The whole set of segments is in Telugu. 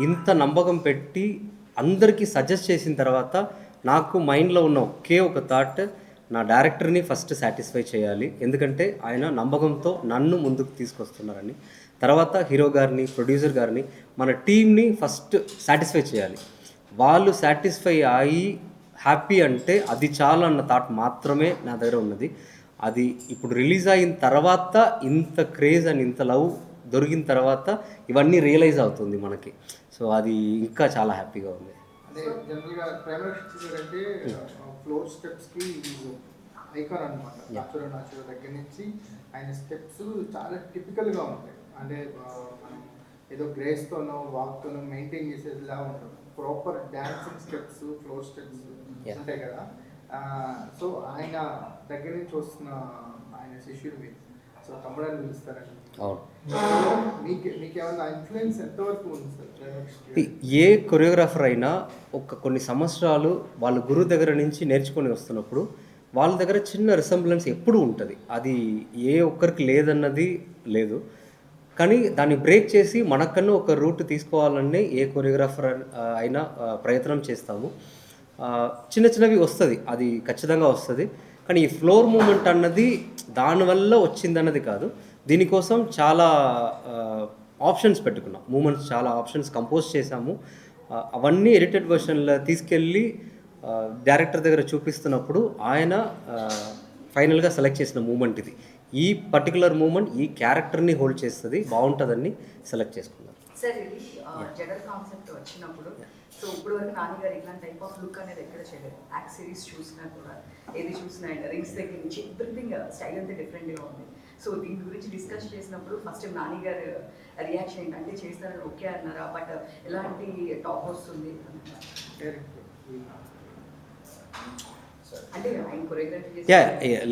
ఇంత నమ్మకం పెట్టి అందరికీ సజెస్ట్ చేసిన తర్వాత నాకు మైండ్లో ఉన్న ఒకే ఒక థాట్, నా డైరెక్టర్ని ఫస్ట్ సాటిస్ఫై చేయాలి, ఎందుకంటే ఆయన నమ్మకంతో నన్ను ముందుకు తీసుకొస్తున్నారని. తర్వాత హీరో గారిని, ప్రొడ్యూసర్ గారిని, మన టీమ్ని ఫస్ట్ సాటిస్ఫై చేయాలి. వాళ్ళు సాటిస్ఫై అయ్యి హ్యాపీ అంటే అది చాలు అన్న థాట్ మాత్రమే నా దగ్గర ఉన్నది. అది ఇప్పుడు రిలీజ్ అయిన తర్వాత ఇంత క్రేజ్ అండ్ ఇంత లవ్ దొరికిన తర్వాత ఇవన్నీ రియలైజ్ అవుతుంది మనకి. సో అది ఇంకా చాలా హ్యాపీగా ఉంది. అదే జనరల్గా ప్రైమరీ అంటే ఫ్లోర్ స్టెప్స్కి ఐకాన్ అనమాట. నాచురల్ నాచురల్ దగ్గర నుంచి ఆయన స్టెప్స్ చాలా టిపికల్గా ఉంటాయి. అంటే మనం ఏదో గ్రేస్తోనో వాక్తోనో మెయింటైన్ చేసేదిలా ఉంటుంది. Proper dancing steps, floor steps ఉంటాయి కదా. సో ఆయన దగ్గర నుంచి వస్తున్న ఆయన శిష్యుడివి, సో తమ్ముడని పిలుస్తారండి. మీకేమన్నా ఇన్ఫ్లుయెన్స్ ఎంతవరకు ఉంది సార్? ఏ కొరియోగ్రాఫర్ అయినా కొన్ని సంవత్సరాలు వాళ్ళ గురువు దగ్గర నుంచి నేర్చుకొని వస్తున్నప్పుడు వాళ్ళ దగ్గర చిన్న రిసెంబ్లెన్స్ ఎప్పుడూ ఉంటుంది. అది ఏ ఒక్కరికి లేదన్నది లేదు. కానీ దాన్ని బ్రేక్ చేసి మనకన్నా ఒక రూట్ తీసుకోవాలని ఏ కొరియోగ్రాఫర్ అయినా ప్రయత్నం చేస్తాము. చిన్న చిన్నవి వస్తుంది, అది ఖచ్చితంగా వస్తుంది. కానీ ఈ ఫ్లోర్ మూమెంట్ అన్నది దానివల్ల వచ్చిందన్నది కాదు. దీనికోసం చాలా ఆప్షన్స్ పెట్టుకున్నాం, మూమెంట్స్ చాలా ఆప్షన్స్ కంపోజ్ చేశాము. అవన్నీ ఎడిటెడ్ వర్షన్లో తీసుకెళ్ళి డైరెక్టర్ దగ్గర చూపిస్తున్నప్పుడు ఆయన ఫైనల్గా సెలెక్ట్ చేసిన మూమెంట్ ఇది. ఈ పర్టికులర్ మూమెంట్ ఈ క్యారెక్టర్ని హోల్డ్ చేస్తుంది, బాగుంటుందని సెలెక్ట్ చేసుకున్నారు. సార్ ఇది జగన్ కాన్సెప్ట్ వచ్చినప్పుడు, సో ఇప్పుడు వరకు నాని గారు ఇట్లాంటి టైప్ ఆఫ్ లుక్ అనేది ఎక్కడ చేయలేదు. యాక్ట్ సిరీస్ చూసినా కూడా, ఏది చూసినా రింగ్స్ దగ్గర నుంచి ఎవ్రీథింగ్ స్టైల్ అంతా డిఫరెంట్గా ఉంది. సో దీని గురించి డిస్కస్ చేసినప్పుడు ఫస్ట్ నాని గారు రియాక్షన్ ఏంటంటే చేస్తారని ఓకే అన్నారా, బట్ ఎలాంటి టాక్ వస్తుంది అంటే ఆయన కొరియోగ్రఫీ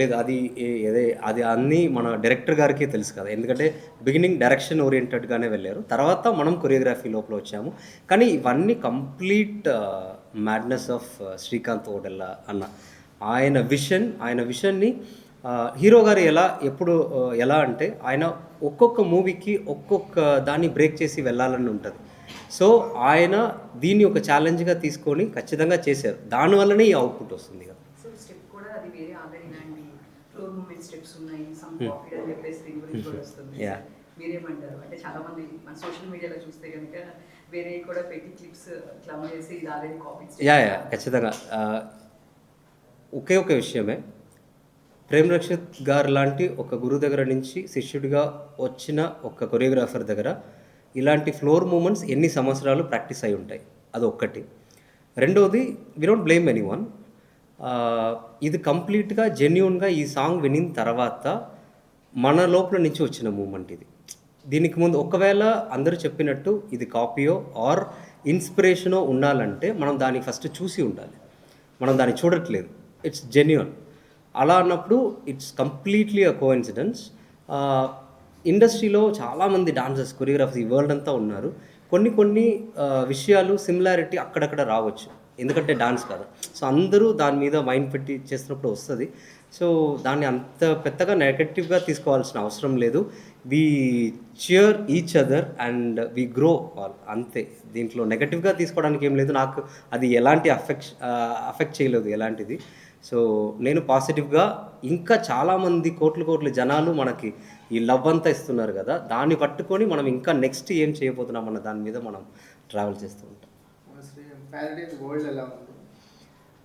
లేదు, అది అన్నీ మన డైరెక్టర్ గారికి తెలుసు కదా. ఎందుకంటే బిగినింగ్ డైరెక్షన్ ఓరియంటెడ్గానే వెళ్ళారు, తర్వాత మనం కొరియోగ్రఫీ లోపల వచ్చాము. కానీ ఇవన్నీ కంప్లీట్ మ్యాడ్నెస్ ఆఫ్ శ్రీకాంత్ ఓడెల్లా అన్న ఆయన విషన్ని హీరో గారు ఎలా అంటే ఆయన ఒక్కొక్క మూవీకి ఒక్కొక్క దాన్ని బ్రేక్ చేసి వెళ్ళాలని ఉంటుంది. సో ఆయన దీన్ని ఒక ఛాలెంజ్గా తీసుకొని ఖచ్చితంగా చేశారు, దానివల్లనే ఈ అవుట్పుట్ వస్తుంది కదా. స్టెప్ కూడా అది వేరే ఆల్రెడీ అండి, ఫ్లోర్ మూమెంట్ స్టెప్స్ ఉన్నాయి, సమ్ కాపీ అని చెప్పేసి దీని గురించి కూడా వస్తుంది. మీరేమంటారు? అంటే చాలా మంది మన సోషల్ మీడియాలో చూస్తే కనుక వేరే కూడా పెట్టి క్లిప్స్ ఇట్లా చేసి ఇది ఆల్రెడీ కాపీ. ఖచ్చితంగా ఒకే ఒక విషయమే, ప్రేమ్ రక్షిత్ గారు లాంటి ఒక గురువు దగ్గర నుంచి శిష్యుడిగా వచ్చిన ఒక కొరియోగ్రాఫర్ దగ్గర ఇలాంటి ఫ్లోర్ మూమెంట్స్ ఎన్ని సంవత్సరాలు ప్రాక్టీస్ అయి ఉంటాయి, అది ఒక్కటి. రెండవది, we don't blame anyone. ఇది కంప్లీట్గా జెన్యూన్గా ఈ సాంగ్ వినిన తర్వాత మన లోపల నుంచి వచ్చిన మూమెంట్ ఇది. దీనికి ముందు ఒకవేళ అందరూ చెప్పినట్టు ఇది కాపీయో ఆర్ ఇన్స్పిరేషనో ఉండాలంటే మనం దాన్ని ఫస్ట్ చూసి ఉండాలి, మనం దాన్ని చూడట్లేదు. It's genuine. అలా అన్నప్పుడు ఇట్స్ కంప్లీట్లీ అ కోఇన్సిడెన్స్. ఇండస్ట్రీలో చాలామంది డాన్సర్స్, కొరియోగ్రాఫర్స్ ఈ వరల్డ్ అంతా ఉన్నారు. కొన్ని విషయాలు సిమిలారిటీ అక్కడక్కడ రావచ్చు, ఎందుకంటే డాన్స్ కదా. సో అందరూ దాని మీద మైండ్ పెట్టి చేస్తున్నప్పుడు వస్తుంది. సో దాన్ని అంత పెద్దగా నెగటివ్గా తీసుకోవాల్సిన అవసరం లేదు. We cheer each other and we grow all, అంతే. దీంట్లో నెగటివ్గా తీసుకోవడానికి ఏం లేదు. నాకు అది ఎలాంటి అఫెక్ట్ చేయలేదు ఎలాంటిది. సో నేను పాజిటివ్గా, ఇంకా చాలామంది కోట్ల జనాలు మనకి ఈ లవ్ అంతా ఇస్తున్నారు కదా, దాన్ని పట్టుకొని మనం ఇంకా నెక్స్ట్ ఏం చేయబోతున్నాం అన్న దాని మీద మనం ట్రావెల్ చేస్తూ ఉంటాం.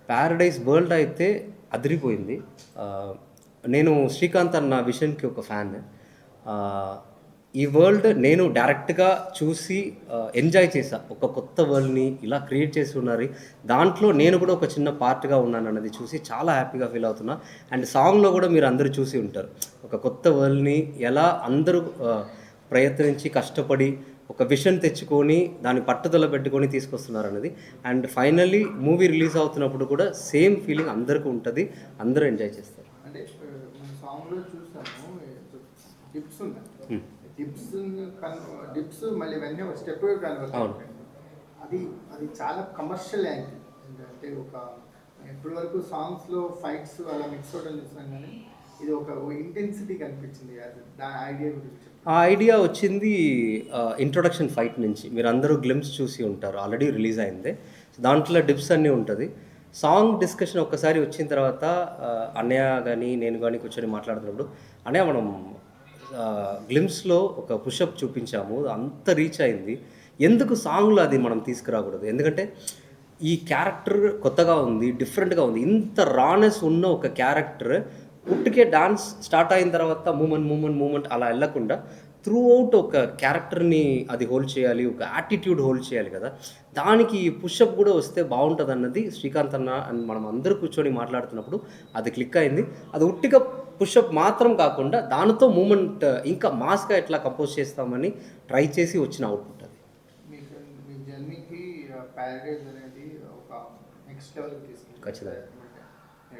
ప్యారడైజ్ వరల్డ్ అయితే అదిరిపోయింది. నేను శ్రీకాంత్ అన్న విషన్కి ఒక ఫ్యాన్. ఈ వరల్డ్ నేను డైరెక్ట్గా చూసి ఎంజాయ్ చేశా. ఒక కొత్త వరల్డ్ని ఇలా క్రియేట్ చేసి ఉన్నారు, దాంట్లో నేను కూడా ఒక చిన్న పార్ట్గా ఉన్నాను అన్నది చూసి చాలా హ్యాపీగా ఫీల్ అవుతున్నా. అండ్ సాంగ్లో కూడా మీరు అందరూ చూసి ఉంటారు, ఒక కొత్త వరల్డ్ని ఎలా అందరూ ప్రయత్నించి కష్టపడి ఒక విషన్ తెచ్చుకొని దాన్ని పట్టుదల పెట్టుకొని తీసుకొస్తున్నారు అన్నది. అండ్ ఫైనల్లీ మూవీ రిలీజ్ అవుతున్నప్పుడు కూడా సేమ్ ఫీలింగ్ అందరికీ ఉంటుంది, అందరూ ఎంజాయ్ చేస్తారు. అంటే సాంగ్లో చూసాము డిప్స్ మళ్ళీ ఇవన్నీ ఒక స్టెప్ కన్వర్ట్. అది చాలా కమర్షియల్ యాంగిల్. అంటే ఒక ఇప్పటి వరకు సాంగ్స్లో ఫైట్స్ అలా మిక్స్ అవడం చూసాం, కానీ ఇది ఒక ఇంటెన్సిటీ కనిపించింది. అది దాని ఐడియా గురించి చెప్పండి. ఆ ఐడియా వచ్చింది ఇంట్రొడక్షన్ ఫైట్ నుంచి. మీరు అందరూ గ్లిమ్స్ చూసి ఉంటారు, ఆల్రెడీ రిలీజ్ అయిందే. దాంట్లో డిప్స్ అన్నీ ఉంటుంది. సాంగ్ డిస్కషన్ ఒక్కసారి వచ్చిన తర్వాత అన్నయ్య కానీ నేను కానీ కూర్చొని మాట్లాడుతున్నప్పుడు, అన్నయ్య మనం గ్లిమ్స్లో ఒక పుషప్ చూపించాము, అంత రీచ్ అయింది, ఎందుకు సాంగ్లో అది మనం తీసుకురాకూడదు? ఎందుకంటే ఈ క్యారెక్టర్ కొత్తగా ఉంది, డిఫరెంట్గా ఉంది. ఇంత రానెస్ ఉన్న ఒక క్యారెక్టర్ పుట్టుకే డాన్స్ స్టార్ట్ అయిన తర్వాత మూమెంట్ అలా వెళ్ళకుండా త్రూ అవుట్ ఒక క్యారెక్టర్ని అది హోల్డ్ చేయాలి, ఒక యాటిట్యూడ్ హోల్డ్ చేయాలి కదా. దానికి పుషప్ కూడా వస్తే బాగుంటుంది అన్నది శ్రీకాంత్ అన్న అండ్ మనం అందరూ కూర్చొని మాట్లాడుతున్నప్పుడు అది క్లిక్ అయింది. అది ఉట్టిగా పుషప్ మాత్రం కాకుండా దానితో మూమెంట్ ఇంకా మాస్గా ఎట్లా కంపోజ్ చేస్తామని ట్రై చేసి వచ్చిన అవుట్పుట్ అది. మీకు మీ జర్నీకి ప్యారడైజ్ అనేది ఒక నెక్స్ట్ లెవెల్కి తీసుకుంది. ఖచ్చితంగా.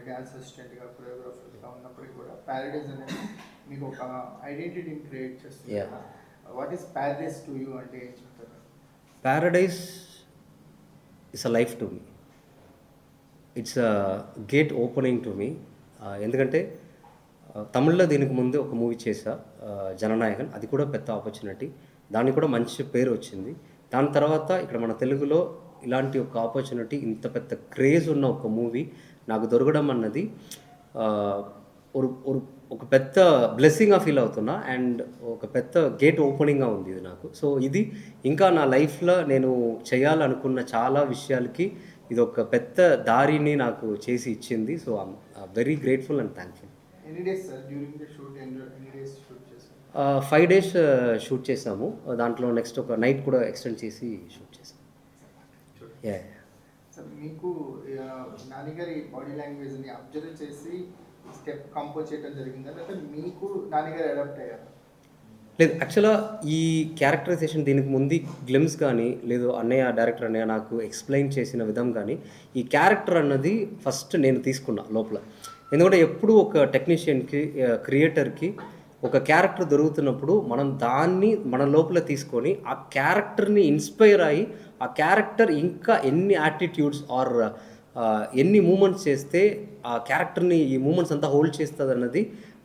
డ్యాన్స్ అసిస్టెంట్గా, కొరియోగ్రాఫర్గా ఉన్నప్పటికీ కూడా ప్యారడైజ్ అనేది మీకు ఒక ఐడెంటిటీని క్రియేట్ చేస్తుంది. Yeah. What is Paradise to you అంటే ఏం చెప్తారు? Paradise it's a life to me, it's a gate opening to me. ఎందుకంటే తమిళ్లో దీనికి ముందు ఒక మూవీ చేశా, జననాయకన్. అది కూడా పెద్ద ఆపర్చునిటీ, దానికి కూడా మంచి పేరు వచ్చింది. దాని తర్వాత ఇక్కడ మన తెలుగులో ఇలాంటి ఒక ఆపర్చునిటీ, ఇంత పెద్ద క్రేజ్ ఉన్న ఒక మూవీ నాకు దొరకడం అన్నది ఒక పెద్ద బ్లెస్సింగ్గా ఫీల్ అవుతున్నా. అండ్ ఒక పెద్ద గేట్ ఓపెనింగ్గా ఉంది ఇది నాకు. సో ఇది ఇంకా నా లైఫ్లో నేను చేయాలనుకున్న చాలా విషయాలకి ఇది ఒక పెద్ద దారిని నాకు చేసి ఇచ్చింది. So I'm very grateful and thankful. Any days sir during the shoot, any days shoot చేశారు? 5 days షూట్ చేసాము. దాంట్లో నెక్స్ట్ ఒక నైట్ కూడా ఎక్స్టెండ్ చేసి షూట్ చేసాము. యా సార్ మీకు నాన్నగారి బాడీ లాంగ్వేజ్ని అబ్జర్వ్ చేసి స్టెప్ కంపోజ్ చేయడం జరిగిందా, లేకపోతే మీకు నాన్నగారు అడాప్ట్ అయ్యారు? లేదు, యాక్చువల్గా ఈ క్యారెక్టరైజేషన్ దీనికి ముందు గ్లిమ్స్ కానీ లేదు అన్నయ్య డైరెక్టర్ అన్నయ్య నాకు ఎక్స్ప్లెయిన్ చేసిన విధం కానీ ఈ క్యారెక్టర్ అన్నది ఫస్ట్ నేను తీసుకున్నా లోపల. ఎందుకంటే ఎప్పుడు ఒక టెక్నీషియన్కి క్రియేటర్కి ఒక క్యారెక్టర్ దొరుకుతున్నప్పుడు మనం దాన్ని మన లోపల తీసుకొని ఆ క్యారెక్టర్ని ఇన్స్పైర్ అయ్యి ఆ క్యారెక్టర్ ఇంకా ఎన్ని యాటిట్యూడ్స్ ఆర్ ఎన్ని మూమెంట్స్ చేస్తే ఆ క్యారెక్టర్ని ఈ మూమెంట్స్ అంతా హోల్డ్ చేస్తుంది అన్నది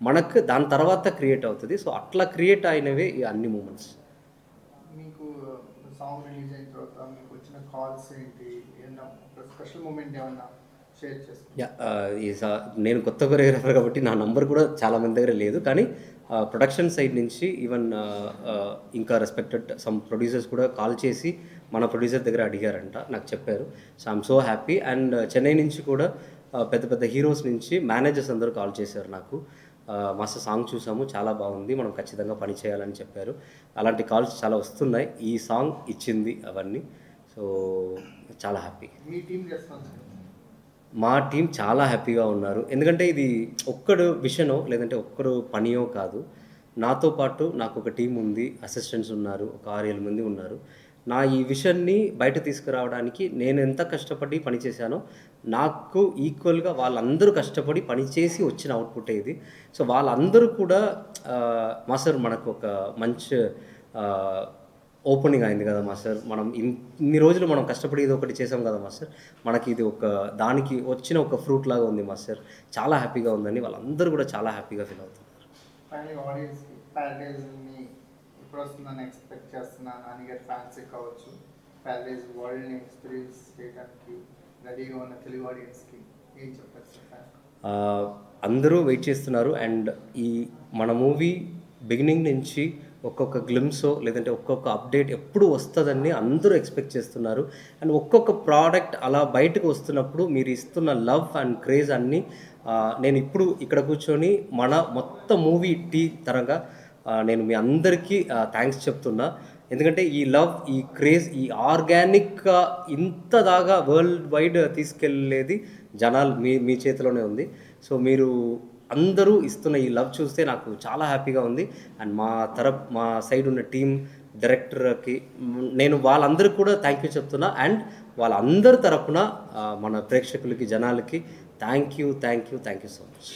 మనకు దాని తర్వాత క్రియేట్ అవుతుంది. సో అట్లా క్రియేట్ అయినవే ఈ అన్ని మూమెంట్స్. మీకు సాంగ్ రిలీజ్ అయిన తర్వాత మీకు వచ్చిన కాల్స్ ఏంటి, ఏమన్నా స్పెషల్ మూమెంట్ ఏమన్నా షేర్ చేసుకోండి? నేను కొత్త కొరియోగ్రాఫర్ కాబట్టి నా నంబర్ కూడా చాలా మంది దగ్గర లేదు, కానీ ప్రొడక్షన్ సైడ్ నుంచి ఈవెన్ ఇంకా రెస్పెక్టెడ్ సమ్ ప్రొడ్యూసర్స్ కూడా కాల్ చేసి మన ప్రొడ్యూసర్ దగ్గర అడిగారంట, నాకు చెప్పారు. So I'm so happy. And Chennai నుంచి కూడా పెద్ద పెద్ద హీరోస్ నుంచి మేనేజర్స్ అందరూ కాల్ చేశారు నాకు. మాస్టర్ సాంగ్ చూసాము, చాలా బాగుంది, మనం ఖచ్చితంగా పని చేయాలని చెప్పారు. అలాంటి కాల్స్ చాలా వస్తున్నాయి. ఈ సాంగ్ ఇచ్చింది అవన్నీ. సో చాలా హ్యాపీ. మీ టీం రెస్పాన్స్? మా టీం చాలా హ్యాపీగా ఉన్నారు. ఎందుకంటే ఇది ఒక్కడు విషనో లేదంటే ఒక్కరు పనియో కాదు. నాతో పాటు నాకు ఒక టీం ఉంది, అసిస్టెంట్స్ ఉన్నారు, ఒక 6-7 మంది ఉన్నారు. నా ఈ విషన్ని బయట తీసుకురావడానికి నేను ఎంత కష్టపడి పనిచేశానో నాకు ఈక్వల్గా వాళ్ళందరూ కష్టపడి పనిచేసి వచ్చిన అవుట్పుటే ఇది. సో వాళ్ళందరూ కూడా మాస్టర్ మనకు ఒక మంచి ఓపెనింగ్ అయింది కదా మాస్టర్, మనం ఇన్ని రోజులు మనం కష్టపడి ఇది ఒకటి చేసాం కదా మాస్టర్, మనకి ఇది ఒక దానికి వచ్చిన ఒక ఫ్రూట్ లాగా ఉంది మాస్టర్, చాలా హ్యాపీగా ఉందని వాళ్ళందరూ కూడా చాలా హ్యాపీగా ఫీల్ అవుతున్నారు. ఫైనల్ ఆడియన్స్కి ప్యారడైజ్ని ఎప్పుడు వస్తుందని ఎక్స్పెక్ట్ చేస్తున్నా, నాన్నగారి ఫ్యాన్స్కి కావచ్చు, ప్యారడైజ్ వరల్డ్ని ఎక్స్పీరియన్స్ చేయడానికి రెడీగా ఉన్న తెలుగు ఆడియన్స్కి ఏం చెప్పారు సార్? అందరూ వెయిట్ చేస్తున్నారు. అండ్ ఈ మన మూవీ బిగినింగ్ నుంచి ఒక్కొక్క గ్లిమ్సో లేదంటే ఒక్కొక్క అప్డేట్ ఎప్పుడు వస్తుందని అందరూ ఎక్స్పెక్ట్ చేస్తున్నారు. అండ్ ఒక్కొక్క ప్రోడక్ట్ అలా బయటకు వస్తున్నప్పుడు మీరు ఇస్తున్న లవ్ అండ్ క్రేజ్ అన్నీ నేను ఇప్పుడు ఇక్కడ కూర్చొని మన మొత్తం మూవీ టీం తరంగా నేను మీ అందరికీ థ్యాంక్స్ చెప్తున్నా. ఎందుకంటే ఈ లవ్, ఈ క్రేజ్, ఈ ఆర్గానిక్గా ఇంత దాకా వరల్డ్ వైడ్ తీసుకెళ్ళేది జనాలు మీ చేతిలోనే ఉంది. సో మీరు అందరూ ఇస్తున్న ఈ లవ్ చూస్తే నాకు చాలా హ్యాపీగా ఉంది. అండ్ మా సైడ్ ఉన్న టీం, డైరెక్టర్కి నేను వాళ్ళందరికీ కూడా థ్యాంక్ యూ చెప్తున్నా. అండ్ వాళ్ళందరి తరపున మన ప్రేక్షకులకి, జనాలకి థ్యాంక్ యూ సో మచ్.